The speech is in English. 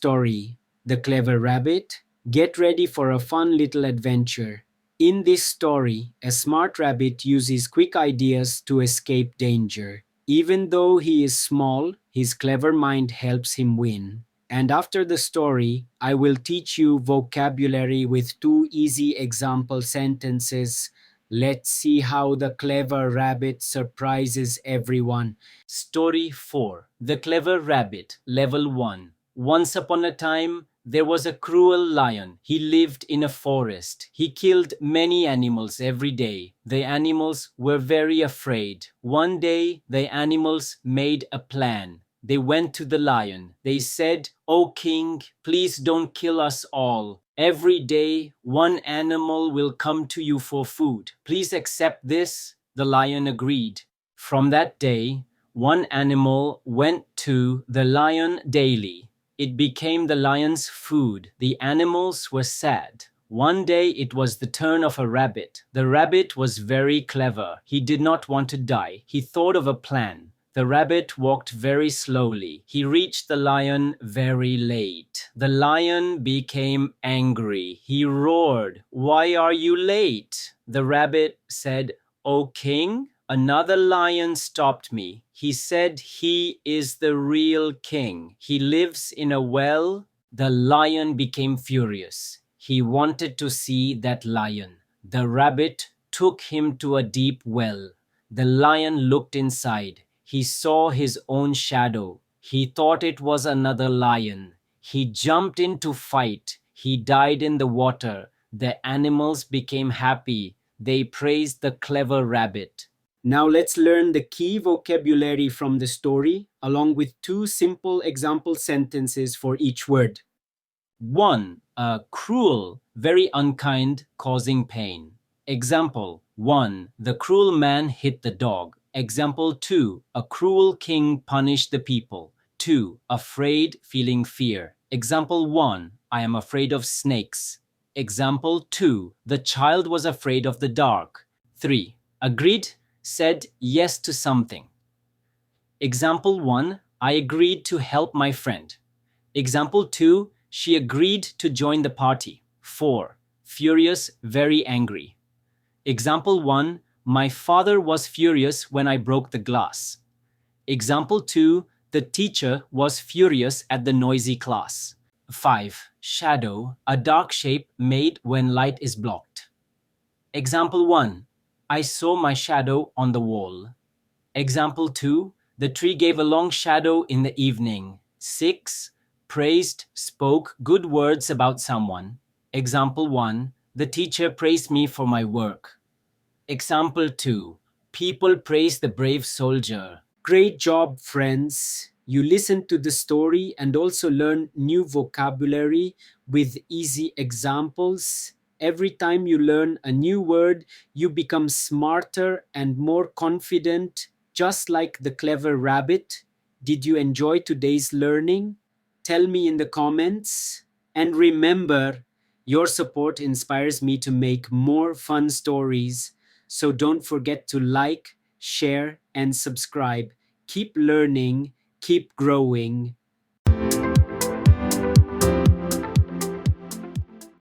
story, The Clever Rabbit. Get ready for a fun little adventure. In this story, a smart rabbit uses quick ideas to escape danger. Even though he is small, his clever mind helps him win. And after the story, I will teach you vocabulary with two easy example sentences. Let's see how the clever rabbit surprises everyone. Story 4: The Clever Rabbit, Level 1. Once upon a time, there was a cruel lion. He lived in a forest. He killed many animals every day. The animals were very afraid. One day, the animals made a plan. They went to the lion. They said, "O king, please don't kill us all. Every day, one animal will come to you for food. Please accept this." The lion agreed. From that day, one animal went to the lion daily. It became the lion's food. The animals were sad. One day it was the turn of a rabbit. The rabbit was very clever. He did not want to die. He thought of a plan. The rabbit walked very slowly. He reached the lion very late. The lion became angry. He roared, "Why are you late?" The rabbit said, "O king, another lion stopped me. He said he is the real king. He lives in a well." The lion became furious. He wanted to see that lion. The rabbit took him to a deep well. The lion looked inside. He saw his own shadow. He thought it was another lion. He jumped in to fight. He died in the water. The animals became happy. They praised the clever rabbit. Now let's learn the key vocabulary from the story, along with two simple example sentences for each word. 1. Cruel, very unkind, causing pain. Example 1. The cruel man hit the dog. Example 2. A cruel king punished the people. 2. Afraid, feeling fear. Example 1. I am afraid of snakes. Example 2. The child was afraid of the dark. 3. Agreed, said yes to something. Example 1. I agreed to help my friend. Example 2. She agreed to join the party. 4. Furious, very angry. Example 1. My father was furious when I broke the glass. Example 2. The teacher was furious at the noisy class. 5. Shadow, a dark shape made when light is blocked. Example 1. I saw my shadow on the wall. Example 2. The tree gave a long shadow in the evening. 6. Praised, spoke good words about someone. Example 1. The teacher praised me for my work. Example 2. People praise the brave soldier. Great job, friends. You listened to the story and also learned new vocabulary with easy examples. Every time you learn a new word, you become smarter and more confident, just like the clever rabbit. Did you enjoy today's learning? Tell me in the comments. And remember, your support inspires me to make more fun stories. So don't forget to like, share, and subscribe. Keep learning, keep growing.